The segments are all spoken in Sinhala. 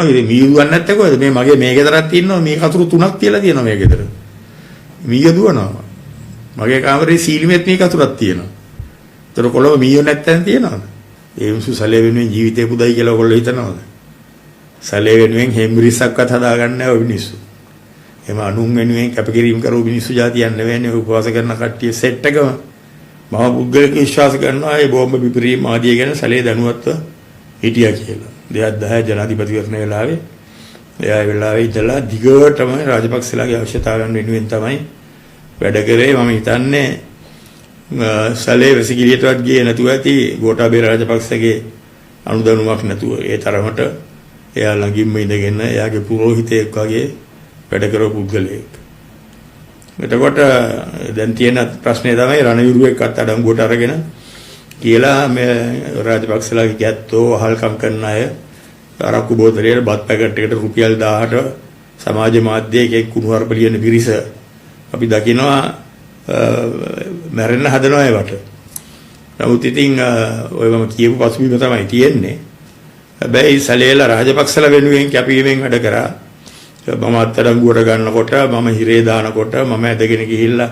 ඉතින් මීදුවක් නැත්තේ කොහෙද? මේ මගේ මේ ගෙදරක් තියෙනවා මේ කතුරු 3ක් තියලා තියෙනවා මේ ගෙදර. මීය දුවනවා. මගේ කාමරේ සීලිමෙත් මේ කතුරක් තියෙනවා. ඒතර කොළඹ මීයෝ නැත්තෙන් තියනවද? ඒ මිනිස්සු සැලේ වෙනුවෙන් ජීවිතේ පුදයි කියලා ඔයගොල්ලෝ හිතනවද? සැලේ වෙනුවෙන් හෙම්බිරිස්සක්වත් හදාගන්නේ නැහැ ඔය මිනිස්සු. එහෙම අනුන් වෙනුවෙන් කැපකිරීම කරපු මිනිස්සු જાතියක් නෙවෙයිනේ උපවාස කරන කට්ටිය සෙට් එකම. මම පුද්ගලික විශ්වාස කරනවා මේ බෝම්බ පිපිරීම ආදිය ගැන සැලේ දැනුවත්ව හිටියා කියලා. 2010 ජනාධිපතිවරණ වෙලාවේ එයා වෙලාවේ ඉඳලා දිගටම රාජපක්ෂලාගේ අවශ්‍යතාවයන් වෙනුවෙන් තමයි වැඩ කරේ. මම හිතන්නේ සැලේ වැසිකිළියටවත් ගියේ නැතුව ඇති ගෝඨාභය රාජපක්ෂගේ අනුදැනුමක් නැතුව ඒ තරමට එයා ළඟින්ම ඉඳගෙන එයාගේ පුරෝහිතයෙක් වගේ වැඩ කරපු පුද්ගලයෙක්. එතකොට දැන් තියෙන ප්‍රශ්නේ තමයි රණවිරුවෙක්වත් අඩංගුවට අරගෙන කියලා මේ රාජපක්ෂලාගේ ගැත්තෝ අහල්කම් කරන අය අරක්කු බෝතලයට බත් පැකට් එකට රුපියල් 1000ට සමාජ මාධ්‍යයක කුණුහරුප ලියන පිරිස අපි දකිනවා මැරෙන්න හදනවා ඒවට. නමුත් ඉතින් ඔය මම කියපු පසුබිම තමයි තියෙන්නේ. හැබැයි සැලේලා රාජපක්ෂලා වෙනුවෙන් කැපීමෙන් වැඩ කරා. මම අත්අඩංගුවට ගන්නකොට මම හිරේ දානකොට මම ඇදගෙන ගිහිල්ලා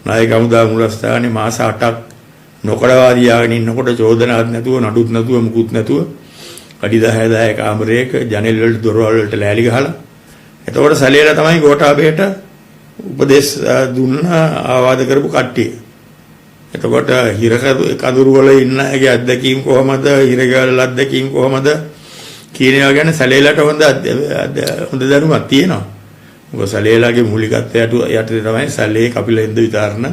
නායක හමුදා මූලස්ථානේ මාස 8ක් නොකඩවා දියාගෙන ඉන්නකොට චෝදනාවක් නැතුව නඩුත් නැතුව මුකුත් නැතුව අඩි 10 කාමරයක ජනෙල් වලට දොරවල් වලට ලෑලි ගහලා එතකොට සැලේලා තමයි ගෝඨාභයට උපදේශ දුන්න ආවාද කරපු කට්ටිය. එතකොට හිර කඳුරු වල ඉන්න අයගේ අත්දැකීම් කොහමද හිරගල අත්දැකීම් කොහමද කියන ඒවා ගැන සැලේලාට හොඳ දැනුමක් තියෙනවා. මොකද සැලේලාගේ මූලිකත්වයට යටතේ තමයි සැලේ කපිලෙන්ද විතරන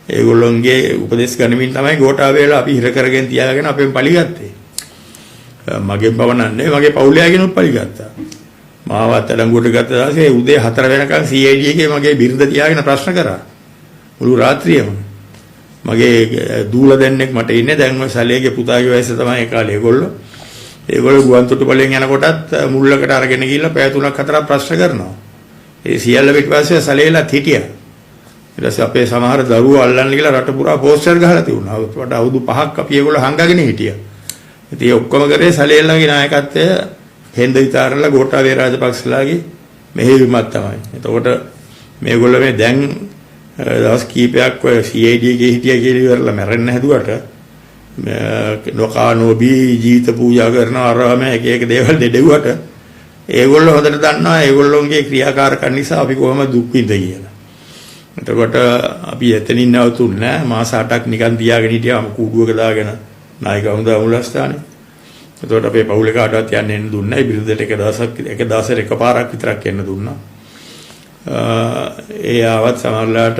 ඒගොල්ලොන්ගේ උපදේශ ගනිමින් තමයි ගෝඨාභයලා අපි හිර කරගෙන තියාගෙන අපෙන් පලිගත්තේ. මගේ බවනන්නේ මගේ පවුලයාගෙනුත් පලිගත්තා. මාව අත්අඩංගුවට ගත්ත දවසේ උදේ 4 වෙනකන් CID එකේ මගේ බිරිඳ තියාගෙන ප්‍රශ්න කරා. මුළු රාත්‍රියම. මගේ දූල දෙන්නෙක් මට ඉන්නේ දැන් ඔය සැලේගේ පුතාගේ වයස තමයි ඒ කාලේ ඒගොල්ලෝ. ඒගොල්ලෝ ගුවන් තොටුපළෙන් යනකොටත් මුල්ලකට අරගෙන ගිහිල්ලා පැය 3ක් 4ක් ප්‍රශ්න කරනවා. ඒ සියල්ල පිටපස්සේ සැලේලාත් හිටියා. ඊට පස්සේ අපේ සමහර දරුවෝ අල්ලන්න ගිහලා රට පුරා පෝස්ටර් ගහලා තිබුණා. වඩා අවුරුදු 5ක් අපි ඒගොල්ලෝ හංගගෙන හිටියා. ඉතින් ඒ ඔක්කොම කරේ සැලේලාගේ නායකත්වය හෙන්ද විතරලා ගෝඨාභය රාජපක්ෂලාගේ මෙහෙයුමක් තමයි. එතකොට මේගොල්ලෝ මේ දැන් දවස් කීපයක් ඔය CID එකේ හිටියා කියලා ඉවරලා මැරෙන්න හැදුවට නොකානෝබී ජීවිත පූජා කරන අරම එක එක දේවල් දෙඩෙව්වට ඒගොල්ලෝ හොඳට දන්නවා ඒගොල්ලෝගේ ක්‍රියාකාරකම් නිසා අපි කොහොමද දුක් විඳ කියලා. එතකොට අපි එතනින් නැවතුන්නේ නැහැ. මාස 8ක් නිකන් තියාගෙන හිටියාම කූඩුවක දාගෙන නායක හමුදා මූලස්ථානේ. එතකොට අපේ පවුලේ කාටවත් යන්න එන්න දුන්නේ නැහැ. බිරිඳට එක දවසට එකපාරක් විතරක් එන්න දුන්නා. ඒ ආවත් සමහරලාට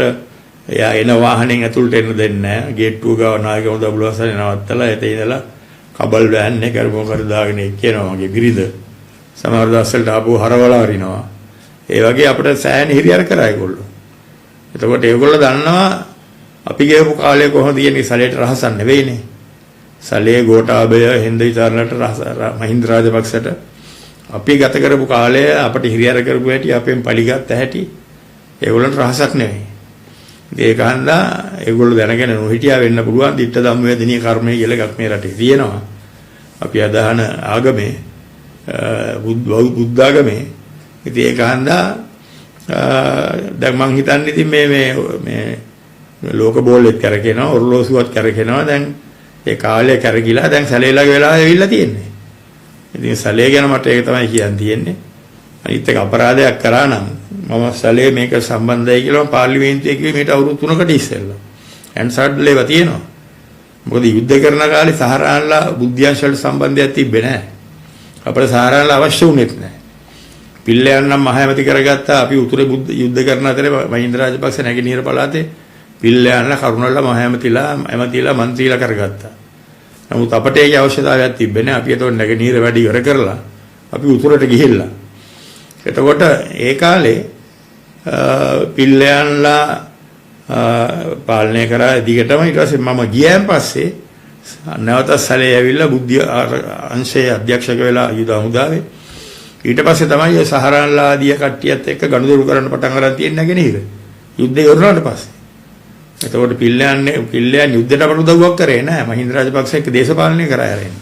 එයා එන වාහනෙන් ඇතුළට එන්න දෙන්නේ නැහැ. ගේට්ටුව ගාව නායක හමුදා මූලස්ථානේ නවත්තලා එතේ ඉඳලා කබල් වෑන් එක කරපුව කර දාගෙන එක්කේනවා මගේ බිරිඳ. සමහර දවස්වලට ආපහු හරවලා අරිනවා. ඒ වගේ අපිට සෑහෙන හිරියර කරා ඒගොල්ලෝ. එතකොට ඒගොල්ලෝ දන්නවා අපි ගෙවපු කාලේ කොහොමද කියන්නේ සැලේට රහසක් නෙවෙයිනේ. සැලේ ගෝඨාභය හෙන්ද විතරලට මහින්ද රාජපක්ෂට අපි ගත කරපු කාලය අපිට හිරියර කරපු හැටි අපෙන් පරිගත්ත හැටි ඒගොල්ලන්ට රහසක් නෙවෙයි. ඒක හන්දා ඒගොල්ලෝ දැනගෙන නොහිටියා වෙන්න පුළුවන් ditta ධම්මවේදනීය කර්මය කියලා එකක් මේ රටේ තියෙනවා. අපි අදහන ආගමේ බුද්ධ ආගමේ ඉතින් ඒක හන්දා දැන් මං හිතන්නේ ඉතින් මේ ලෝක බෝලෙත් කරකිනවා ඔර්ලෝසුවත් කරකිනවා දැන් ඒ කාලේ කරකිලා දැන් සැලේලාගේ වෙලාව ඇවිල්ලා තියෙන්නේ. ඉතින් සැලේ ගැන මට ඒක තමයි කියන්න තියෙන්නේ. අනිත් එක අපරාධයක් කරා නම් මම සැලේ මේක සම්බන්ධයි කියලා පාර්ලිමේන්තුවේ කිව්වේ මේට අවුරුදු 3කට ඉස්සෙල්ලා. ඇන්සර්ඩ්ල ඒවා තියෙනවා. මොකද යුද්ධ කරන කාලේ සහරාන්ලා බුද්ධ්‍යංශවල සම්බන්ධයක් තිබ්බේ නැහැ. අපේ සහරාන්ලා අවශ්‍ය වුණෙත් නැහැ. පිල්ලයන් නම් මහයමති කරගත්තා අපි උතුරේ යුද්ධ කරන අතරේ මහින්ද රාජපක්ෂ නැගෙනහිර පළාතේ පිල්ලයන්ලා කරුණල්ලා මහයමතිලා മന്ത്രിලා කරගත්තා. නමුත් අපට ඒ අවශ්‍යතාවයක් තිබ්බේ නැහැ. අපි ඒතකොට නැගෙනහිර වැඩ ඉවර කරලා අපි උතුරට ගිහිල්ලා. එතකොට ඒ කාලේ පිල්ලයන්ලා පාලනය කරා දිගටම ඊට පස්සේ මම ගියන් පස්සේ නැවත සැලේ ඇවිල්ලා බුද්ධ අංශයේ අධ්‍යක්ෂක වෙලා යුද හමුදාවේ ඊට පස්සේ තමයි සහරාන්ලා ආදී කට්ටියත් එක්ක ගනුදෙනු කරන්න පටන් ගන්න තියෙන්නේ නැගෙනහිර. යුද්ධය ඉවරනාට පස්සේ. එතකොට පිල්ලයන් යුද්ධයට අපට උදව්වක් කරේ නැහැ. මහින්ද රාජපක්ෂ එක්ක දේශපාලනය කරා යරෙන්නේ.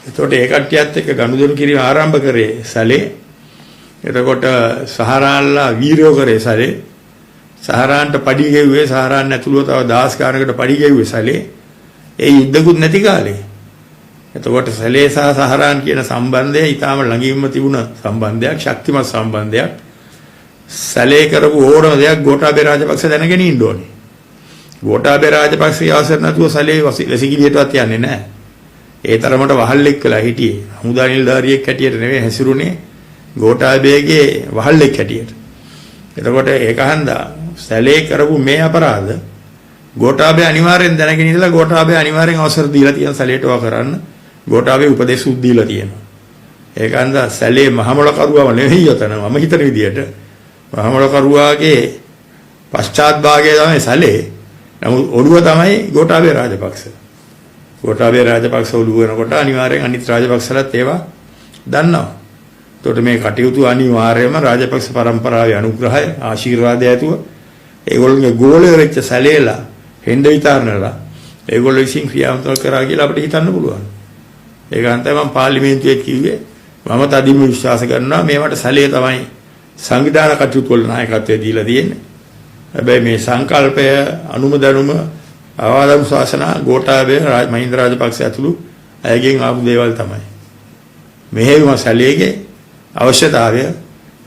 එතකොට ඒ කට්ටියත් එක්ක ගනුදෙනු කිරීම ආරම්භ කරේ සැලේ. එතකොට සහරාන්ලා වීරයෝ කරේ සැලේ. සහරාන්ට පඩි ගෙව්වේ සහරාන් ඇතුළුව තව 10 ගානකට පඩි ගෙව්වේ සැලේ. ඒ යුද්ධකුත් නැති කාලේ. එතකොට සැලේ සහ සහරාන් කියන සම්බන්ධය ඊටාම ළඟින්ම තිබුණ සම්බන්ධයක්, ශක්තිමත් සම්බන්ධයක්. සැලේ කරපු ඕනම දෙයක් ගෝඨාභය රාජපක්ෂ දැනගෙන ඉන්න ඕනේ. ගෝඨාභය රාජපක්ෂගේ අවසර නැතුව සැලේ වැසිකිළියටවත් යන්නේ නැහැ. ඒ තරමට වහල්ලෙක් වෙලා හිටියේ. හමුදා නිලධාරියෙක් හැටියට නෙවෙයි හැසිරුනේ ගෝඨාභයගේ වහල්ලෙක් හැටියට. එතකොට ඒක හන්දා සැලේ කරපු මේ අපරාධ ගෝඨාභය අනිවාර්යෙන් දැනගෙන ඉඳලා ගෝඨාභය අනිවාර්යෙන් අවසර දීලා තියෙන සැලේට වා කරන්න. ගෝඨාභය උපදේශ දීලා තියෙනවා. ඒක හන්දා සැලේ මහමොළ කරුවම නෙවෙයි යතන මම හිතන විදියට මහමොළ කරුවාගේ පශ්චාත් භාගය තමයි සැලේ. නමුත් ඔළුව තමයි ගෝඨාභය රාජපක්ෂ. ගෝඨාභය රාජපක්ෂ ඔළුව වෙනකොට අනිවාර්යෙන් අනිත් රාජපක්ෂලත් ඒවා දන්නවා. එතකොට මේ කටයුතු අනිවාර්යයෙන්ම රාජපක්ෂ පරම්පරාවේ අනුග්‍රහය ආශිර්වාදය ඇතුව ඒගොල්ලෝගේ ගෝලය වෙච්ච සැලේලා හෙන්ද විතරනලා ඒගොල්ලෝ විසින් ක්‍රියාත්මක කරා කියලා අපිට හිතන්න පුළුවන්. ඒක අන්තයි මම පාර්ලිමේන්තුවේ කිව්වේ මම තදින්ම විශ්වාස කරනවා මේවට සැලේ තමයි සංවිධාන කටයුතු වල නායකත්වය දීලා තියෙන්නේ. හැබැයි මේ සංකල්පය අනුමදනුම ආවාදම් ශාසන ගෝඨාභය මහින්ද රාජපක්ෂ ඇතුළු අයගෙන් ආපු දේවල් තමයි. මෙහෙම සැලේගේ අවශ්‍යතාවය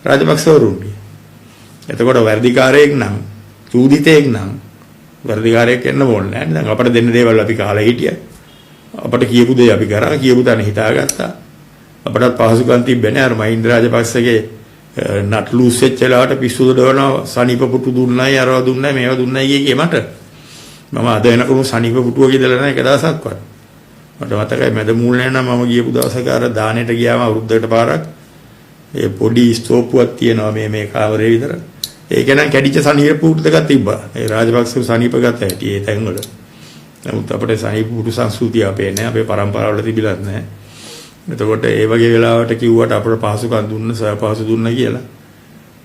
රාජපක්ෂවරුන්ගේ. එතකොට වර්ධිකාරයෙක් නම් චූදිතයෙක් නම් වර්ධිකාරයෙක් වෙන්න ඕනේ නැහැ. දැන් අපිට දෙන්න දේවල් අපි කාලා හිටියා. අපිට කියපු දේ අපි කරා කියපු තැන හිතාගත්තා. අපිටත් පහසුකම් තිබ්බේ අර මහින්ද රාජපක්ෂගේ නටලුස් වෙච්ච වෙලාවට පිස්සු දොඩවනවා සනීප පුටු දුන්නයි අරව දුන්නයි මේව දුන්නයි කියේ මට. මම අද එනකම් සනීප පුටුවක ඉඳලා නැහැ එක දවසක්වත්. මට මතකයි මැද මූලනේ නම් මම ගියපු දවසක අර දානෙට ගියාම අවුරුද්දකට පාරක් ඒ පොඩි ස්තෝපුවක් තියෙනවා මේ කාමරේ විතර. ඒක නම් කැඩිච්ච සනීප පුටු දෙකක් තිබ්බා. ඒ රාජපක්ෂ සනීප ගත්ත හැටි ඒ තැන්වල. නමුත් අපිට සනීප පුටු සංස්කෘතිය අපේ නැහැ. අපේ පරම්පරාවල තිබිලත් නැහැ. එතකොට ඒ වගේ වෙලාවට කිව්වට අපිට පහසුකම් දුන්න සහපහසු දුන්න කියලා.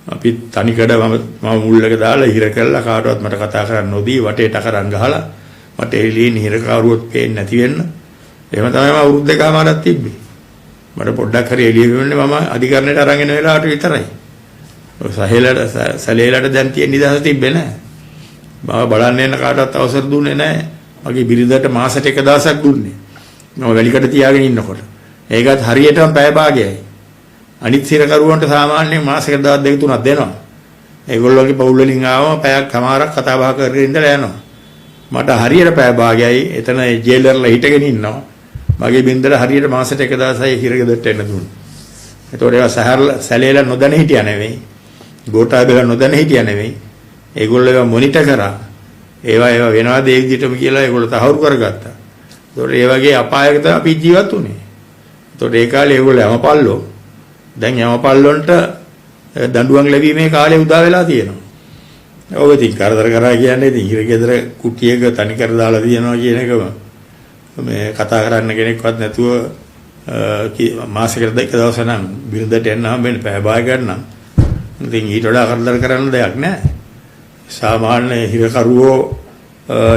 අපි තනිකඩ මම මුල්ලක දාලා හිර කළා කාටවත් මට කතා කරන්න නොදී වටේට කරන් ගහලා මට එළියෙන් හිර කාරුවොත් පේන්නේ නැති වෙන්න. එහෙම තමයි මම අවුරුදු දෙකමාරක් තිබ්බේ. මට පොඩ්ඩක් හරි එළිය වෙන්නේ මම අධිකරණයට අරන් එන වෙලාවට විතරයි. ඔය සැලේලට දැන් තියෙන නිදහස තිබ්බේ නැහැ. මම බලන්න එන්න කාටවත් අවසර දුන්නේ නැහැ. මගේ බිරිඳට මාසෙට එක දවසක් දුන්නේ. මම වැලිකඩ තියාගෙන ඉන්නකොට. ඒකත් හරියටම පැය භාගයයි. අනිත් සිරකරුවන්ට සාමාන්‍යයෙන් මාසෙක දවස් දෙක තුනක් දෙනවා. ඒගොල්ලෝගේ පවුල් වලින් ආවම පැයක් කමාරක් කතා බහ කරගෙන ඉඳලා යනවා. මට හරියට පැය භාගයයි එතන ජේලර්ලා හිටගෙන ඉන්නවා. මගේ බින්දර හරියට මාසෙට එක දවසයි හිරගෙදරට එන්න දුන්නා. ඒතකොට ඒවා සැලේලා නොදැන හිටියා නෙවෙයි. ගෝඨාභයලා නොදැන හිටියා නෙවෙයි. ඒගොල්ලෝ ඒවා මොනිටර් කරා. ඒවා වෙනවාද ඒ විදිහටම කියලා ඒගොල්ලෝ තහවුරු කරගත්තා. ඒතකොට ඒ වගේ අපායකට අපි ජීවත් වුණේ. ඒතකොට ඒ කාලේ ඒගොල්ලෝ යමපල්ලෝ දැන් යමපල්ලොන්ට දඬුවම් ලැබීමේ කාලය උදා වෙලා තියෙනවා. ඔය ඉතින් කරදර කරා කියන්නේ ඉතින් හිරගෙදර කුට්ටියක තනි කර දාලා තියනවා කියන එකම මේ කතා කරන්න කෙනෙක්වත් නැතුව මාසෙකට දෙක දවස් නම් බිරිඳට එන්න හම්බෙන්නේ පැය භාගයක් නම් ඉතින් ඊට වඩා කරදර කරන්න දෙයක් නැහැ. සාමාන්‍ය හිරකරුවෝ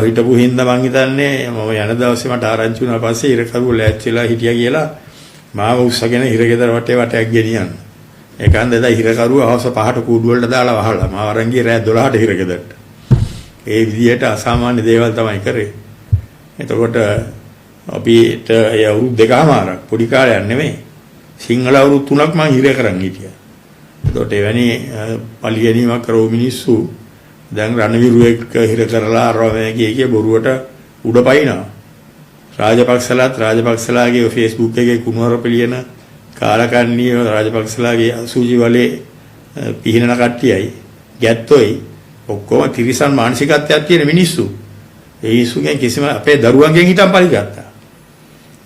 හිටපු හින්දා මං හිතන්නේ මම යන දවසේ මට ආරංචි වුණා පස්සේ හිරකරුවෝ ලෑස්තිලා හිටියා කියලා මාව උස්සගෙන හිරගෙදර වටයක් ගෙනියන්න. ඒකන්ද එදා හිරකරුවෝ හවස 5ට කූඩු වලට දාලා වහලා මාව අරන් ගියේ රෑ 12ට හිරගෙදරට. ඒ විදියට අසාමාන්‍ය දේවල් තමයි කරේ. එතකොට අපිට ඒ අවුරුදු දෙකමාරක් පොඩි කාලයක් නෙමෙයි. සිංහල අවුරුදු 3ක් මං හිර කරන් හිටියා. එතකොට එවැනි පලියනීමක් කරෝ මිනිස්සු දැන් රණවිරුවෙක් හිර කරලා අරවැගේ බොරුවට උඩ පයින්නවා. රාජපක්ෂලාගේ Facebook එකේ කුණුහරුප පිළියන කාලකන්ණිය රාජපක්ෂලාගේ අසුචි වලේ පිහිනන කට්ටියයි ගැත්තොයි ඔක්කොම තිරිසන් මානසිකත්වයක් තියෙන මිනිස්සු. ඒ ඉසුගෙන් කිසිම අපේ දරුවන්ගෙන් හිටන් පරිගත්තා.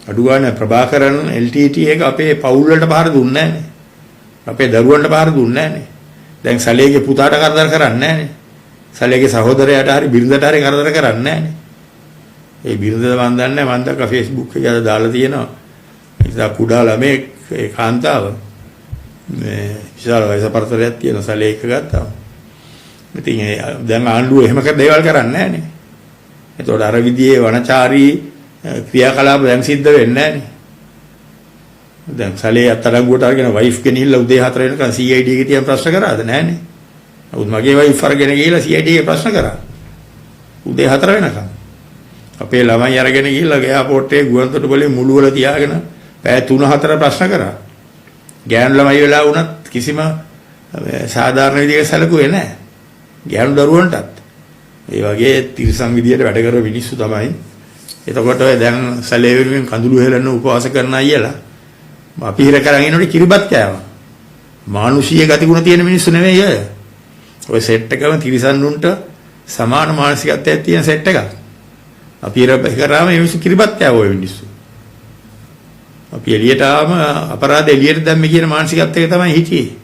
අඩු ගන්න ප්‍රභාකරන් LTT එක අපේ පවුල් වලට පහර දුන්නේ නැහනේ. අපේ දරුවන්ට පහර දුන්නේ නැහනේ. දැන් සැලේගේ පුතාට කරදර කරන්නේ නැහනේ. සැලේගේ සහෝදරයාට හරි බිරිඳට හරි කරදර කරන්නේ නැහනේ. ඒ බිරිඳ මන් දන්නේ මන් දැක්ක Facebook එකේ දාලා තියෙනවා. ඉතින් කුඩා ළමේ ඒ කාන්තාව මේ විශාල වයස පරතරයක් තියෙන සැලේ එක ගත්තා. ඉතින් දැන් ආණ්ඩුව එහෙම දේවල් කරන්නේ නැහනේ. එතකොට අර විදිහේ වනචාරී ක්‍රියාකලාප දැන් සිද්ධ වෙන්නේ නැහනේ. දැන් සැලේ අත්අඩංගුවට අරගෙන වයිෆ් ගෙනිහිල්ලා උදේ 4 වෙනකන් CID එකේ තියන් ප්‍රශ්න කරාද නැහනේ. නමුත් මගේ වයිෆ් අරගෙන ගිහිල්ලා CID එකේ ප්‍රශ්න කරා. උදේ 4 වෙනකන්. අපේ ළමයි අරගෙන ගිහිල්ලා එයාපෝට් එකේ ගුවන්තොටුපළේ මුළු වල තියාගෙන පැය 3-4 ප්‍රශ්න කරා. ගෑනු ළමයි වෙලා වුණත් කිසිම සාධාරණ විදිහට සැලකුවේ නැහැ. ගෑනු දරුවන්ටත්. ඒ වගේ තිරසං විදියට වැඩ කරන මිනිස්සු තමයි. එතකොට දැන් සැලේ වෙනුවෙන් කඳුළු හෙලන උපවාස කරන අයියලා අපි හිර කරන් ඉන්නකොට කිරිබත් කෑවා. මානුෂීය ගතිගුණ තියෙන මිනිස්සු නෙවෙයි අය. ඔය සෙට් එකම තිරසන්නුන්ට සමාන මානසිකත්වයක් තියෙන සෙට් එකක්. අපි හිර කරාම මේ මිනිස්සු කිරිබත් කෑවා ඔය මිනිස්සු. අපි එළියට ආවම අපරාධ එළියට දැම්මේ කියන මානසිකත්වයක තමයි හිටියේ.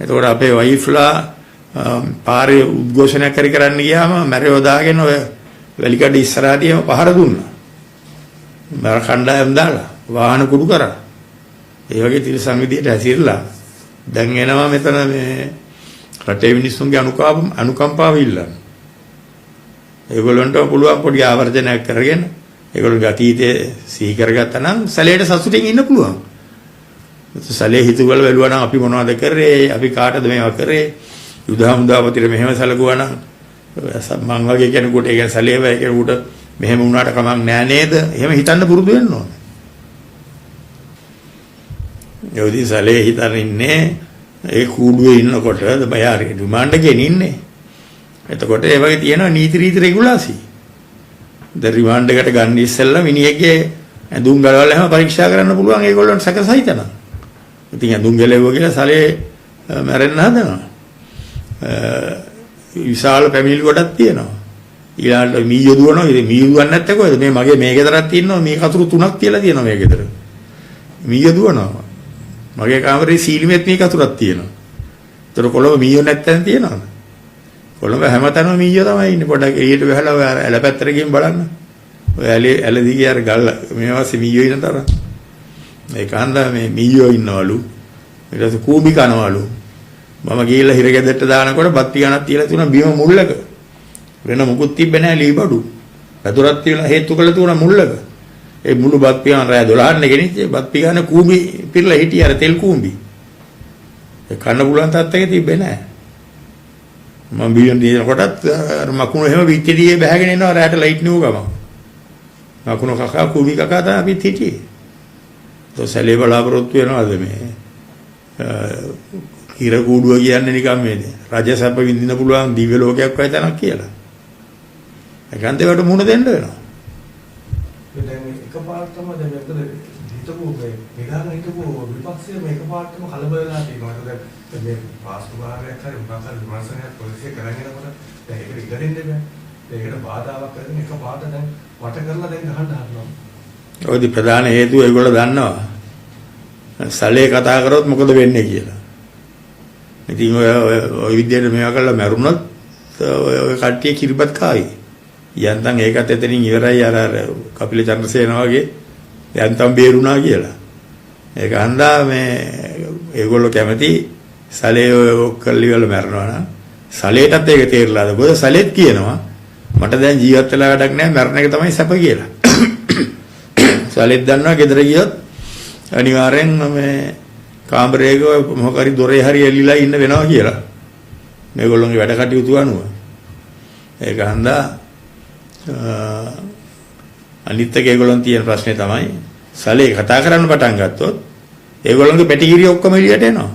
එතකොට අපේ වයිෆ්ලා පාරේ උද්ඝෝෂණයක් කරන්න ගියාම මැරයෝ දාගෙන ඔය වැලිකඩ ඉස්සරහදීම පහර දුන්නා. මර කණ්ඩායම් දාලා වාහන කුඩු කරා. ඒ වගේ තිරසං විදියට හැසිරලා දැන් එනවා මෙතන මේ රටේ මිනිස්සුන්ගේ අනුකම්පාව ඉල්ලන්න. ඒගොල්ලන්ට පුළුවන් පොඩි ආවර්ජනයක් කරගෙන ඒගොල්ලෝ අතීතයේ සිහි කරගත්තා නම් සැලේට සතුටින් ඉන්න පුළුවන්. සැලේ හිතුවල වැළුවා නම් අපි මොනවද කරේ? අපි කාටද මේවා කරේ? යුද හමුදාපතිට මෙහෙම සැලකුවා නම් මං වගේ කෙනෙකුට ඒ කියන්නේ සැලේ වෙයි කෙනෙකුට මෙහෙම වුණාට කමක් නෑ නේද? එහෙම හිතන්න පුරුදු වෙන්න ඕනේ. යෝදි සැලේ හිතන ඉන්නේ ඒ කූඩුවේ ඉන්නකොට බයාරේ රිමාන්ඩ් එකේ ඉන්නේ. එතකොට ඒ වගේ තියෙනවා නීති රීති රෙගුලාසි. දැන් රිමාන්ඩ් එකට ගන්න ඉස්සෙල්ලා මිනිහෙක්ගේ ඇඳුම් ගලවලා එහෙම පරීක්ෂා කරන්න පුළුවන් ඒගොල්ලන්ට සැකසහිතන. ඉතින් ඇඳුම් ගලවුවා කියලා සැලේ මැරෙන්න හදනවා. විශාල පැමිණිලි කොටක් තියෙනවා. ඊළඟට මීයෝ දුවනවා. ඉතින් මීයෝ දුවන්නේ නැත්තේ කොහෙද? මේ මගේ මේ ගෙදරක් තියෙනවා. මේ කතුරු 3ක් තියලා තියෙනවා මේ ගෙදර. මීයෝ දුවනවා. මගේ කාමරේ සීලිමෙත් මේ කතුරක් තියෙනවා. ඒතර කොළඹ මීයෝ නැත්තෙන් තියෙනවද? කොළඹ හැමතැනම මීයෝ තමයි ඉන්නේ. පොඩ්ඩක් එළියට වෙහලා ඔය ඇල පැත්තට ගිහින් බලන්න. ඔය ඇල දිගේ අර ගල් මේවාසේ මීයෝ ඉන්න තරම්. ඒකන්ද මේ මීයෝ ඉන්නවලු. ඊට පස්සේ කූඹි කනවලු. මම ගිහිල්ලා හිරගෙදරට දානකොට බත් පිගානක් තියලා තුන බිම මුල්ලක. වෙන මොකුත් තිබ්බේ නැහැ ලී බඩු. වතුරක් තියලා හේතු කළ තුන මුල්ලක. ඒ මුළු බත් පිගාන රෑ 12න් ගෙනිච්චේ බත් පිගාන කූඹි පිරලා හිටිය අර තෙල් කූඹි. ඒ කන්න පුළුවන් තත්ත්වයක තිබ්බේ නැහැ. මම බියන් දිනකොටත් අර මකුණු එහෙම විත්තිඩියේ බහගෙන එනවා රෑට ලයිට් නිවු ගම. මකුණු කකා කූඹි කකා තමයි අපිත් හිටියේ. તો සැලේ බලාපොරොත්තු වෙනවාද මේ හිර කූඩුව කියන්නේ නිකන් මේ රජසැප විඳින්න පුළුවන් දිව්‍ය ලෝකයක් වගේ තැනක් කියලා. ඒකන්ට ඒකට මුහුණ දෙන්න වෙනවා. දැන් එකපාරටම දැන් මෙතන හිතපු මේ විධාන හිතපු විපක්ෂයේ මේකපාරටම කලබල වෙලා තියෙනවා. දැන් මේ පාස්තුමාරයක් හරි මොකක් හරි විමර්ශනයක් පොලිසිය කරගෙන යනකොට දැන් ඒකට ඉඩ දෙන්න බෑ. ඒකට බාධාවක් කරගෙන එකපාරට දැන් වට කරලා දැන් ගහන්න හදනවා. ඔයදි ප්‍රධාන හේතුව ඒගොල්ලෝ දන්නවා. සැලේ කතා කරොත් මොකද වෙන්නේ කියලා. ඉතින් ඔය විදියට මේවා කළා මැරුණොත් ඔය කට්ටිය කිරිබත් කායි. යන්තම් ඒකත් එතනින් ඉවරයි අර කපිල චන්ද්‍රසේන වගේ යන්තම් බේරුණා කියලා. ඒක හන්දා මේ ඒගොල්ලෝ කැමති සැලේ ඔය කල්ලි වල මැරනවා නම් සැලේටත් ඒක තේරලාද? මොකද සැලේත් කියනවා මට දැන් ජීවත් වෙලා වැඩක් නැහැ මැරණ එක තමයි සැප කියලා. සැලේත් දන්නවා ගෙදර ගියොත් අනිවාර්යෙන් මේ කාමරයක මොකක් හරි දොරේ හරි එල්ලිලා ඉන්න වෙනවා කියලා. මේගොල්ලෝගේ වැඩ කටයුතු අනුව. ඒක හන්දා අනිත් එක ඒගොල්ලන් තියෙන ප්‍රශ්නේ තමයි සැලේ කතා කරන්න පටන් ගත්තොත් ඒගොල්ලන්ගේ පැටිගිරිය ඔක්කොම එළියට එනවා.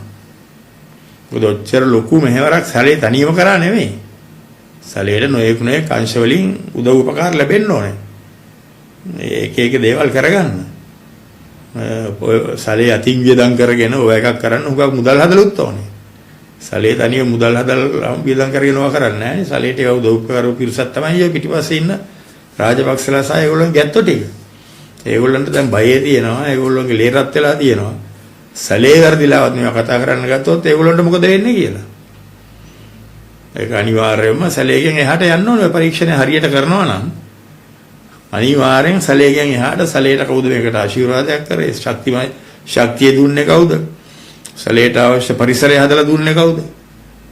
මොකද ඔච්චර ලොකු මෙහෙවරක් සැලේ තනියම කරා නෙමෙයි. සැලේට නොයෙකුනේ අංශ වලින් උදව් උපකාර ලැබෙන්න ඕනේ. ඒක ඒක දේවල් කරගන්න. සැලේ අතින් වියදම් කරගෙන ඔය එකක් කරන්න උගක් මුදල් හදලුත් ඕනේ. සැලේ තනියම මුදල් හදලා වියදම් කරගෙන ඔය කරන්නේ නැහැ. සැලේට ඒව උදව් උපකාර පිරිසක් තමයි ඔය පිටිපස්සේ ඉන්න රාජපක්ෂලා සහ ඒගොල්ලන් ගැත්තෝ ටික. ඒගොල්ලන්ට දැන් බයේ තියෙනවා. ඒගොල්ලන්ගේ ලේ රත් වෙලා තියෙනවා. සැලේ වර්ධිලාවත් මේවා කතා කරන්න ගත්තොත් ඒගොල්ලන්ට මොකද වෙන්නේ කියලා. ඒක අනිවාර්යයෙන්ම සැලේගෙන් එහාට යන්න ඕනේ. පරීක්ෂණය හරියට කරනවා නම් අනිවාර්යෙන් සැලේගෙන් එහාට සැලේට කවුද මේකට ආශිර්වාදයක් කරේ? ශක්තිය දුන්නේ කවුද? සැලේට අවශ්‍ය පරිසරය හදලා දුන්නේ කවුද?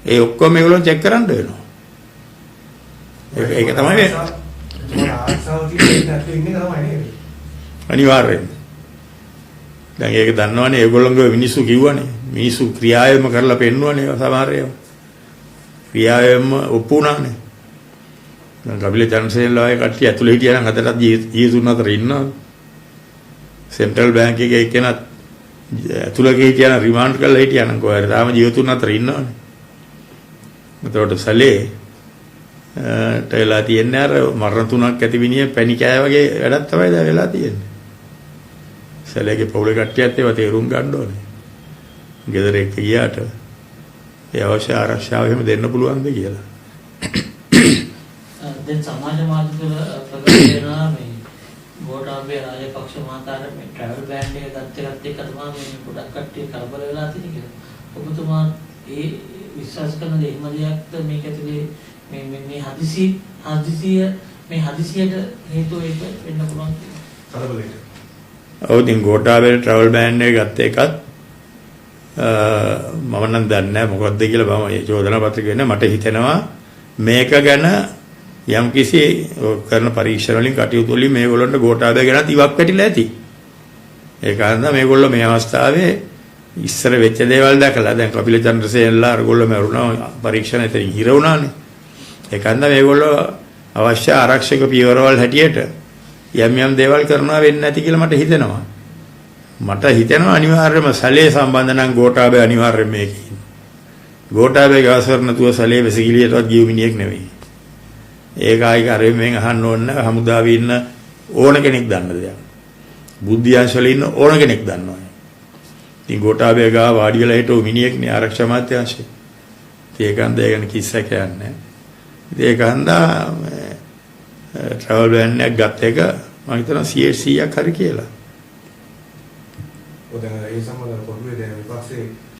ඒ ඔක්කොම මේගොල්ලෝ චෙක් කරන්න වෙනවා. ඒක තමයි මේ ආසාව තියෙන ඉන්නේ තමයි නේද? අනිවාර්යෙන්. දැන් ඒක දන්නවනේ ඒගොල්ලෝගේ මිනිස්සු කිව්වනේ. මිනිස්සු ක්‍රියාවෙම කරලා පෙන්නුවනේ සමහර ඒවා. ක්‍රියාවෙම ඔප්පුණානේ. දැන් කපිල චන්ද්‍රසේනලා ඒ කට්ටිය ඇතුලේ හිටියා නම් අදටත් ජීතුන් අතර ඉන්නවා. සෙන්ට්‍රල් බැංක් එකේ එක්කෙනත් ඇතුලේ හිටියා නම් රිමාන්ඩ් කරලා හිටියා නම් කොහේ හරි තාම ජීතුන් අතර ඉන්නවනේ. එතකොට සැලේ වෙලා තියෙන්නේ අර මරණ තුනක් ඇති විනිය පැණි කෑ වගේ වැඩක් තමයි දැන් වෙලා තියෙන්නේ. සැලේගේ පවුලේ කට්ටියත් ඒවා තේරුම් ගන්න ඕනේ. ගෙදර එක්ක ගියාට ඒ අවශ්‍ය ආරක්ෂාව එහෙම දෙන්න පුළුවන්ද කියලා. දැන් සමාජ මාධ්‍ය වල ප්‍රකාශ වෙනවා මේ ගෝඨාභය රාජපක්ෂ මහතාට මේ ට්‍රැවල් බෑන් එක ගත්ත එකත් එක්ක තමයි මේ ගොඩක් කට්ටිය කලබල වෙලා තියෙන්නේ කියලා. ඔබතුමා ඒ විශ්වාස කරන දේ එහෙම දෙයක්ද මේක ඇතුලේ මේ හදිසියට හේතුව ඒක වෙන්න පුළුවන් කියලා. කලබලෙට. ඔව් ඉතින් ගෝඨාභය ට්‍රැවල් බෑන් එක ගත්ත එකත් මම නම් දන්නේ නැහැ මොකද්ද කියලා මම ඒ චෝදනා පත්‍රික වෙන්නේ මට හිතෙනවා මේක ගැන යම්කිසි කරන පරීක්ෂණ වලින් කටයුතු වලින් මේගොල්ලන්ට ගෝඨාභය ගැන ඉවක් පැටිලා ඇති. ඒ කාරණා මේගොල්ලෝ මේ අවස්ථාවේ ඉස්සර වෙච්ච දේවල් දැකලා දැන් කපිල චන්ද්‍රසේනලා අරගොල්ලෝ මරුණා පරීක්ෂණ එතනින් හිර වුණානේ. ඒ කාරණා මේගොල්ලෝ අවශ්‍ය ආරක්ෂක පියවරවල් හැටියට යම් දේවල් කරනවා වෙන්නේ නැති කියලා මට හිතෙනවා. මට හිතෙනවා අනිවාර්යයෙන්ම සැලේ සම්බන්ධ නම් ගෝඨාභය අනිවාර්යයෙන් මේකේ ඉන්නේ. ගෝඨාභය ගාසවර නැතුව සැලේ වෙසිකිළියටවත් ගියු මිනිහෙක් නෙවෙයි. ඒක ආයි කරේ මෙන් අහන්න ඕන නැහැ. හමුදාවේ ඉන්න ඕන කෙනෙක් දන්න දෙයක්. බුද්ධියංශ වල ඉන්න ඕන කෙනෙක් දන්නවා. ඉතින් ගෝඨාභය ගා වාඩි වෙලා හිටව මිනිහෙක් නේ ආරක්ෂා මාත්‍යාංශේ. ඒකන්ද ඒ ගැන කිස්සක් කියන්නේ. ඉතින් ඒකන්දා ට්‍රැවල් බෑන් එකක් ගත්ත එක මම හිතනවා 100ක් හරි කියලා. ඔය දැන් ඒ සම්බන්ධව පොදුවේ දැන් විපක්ෂයේ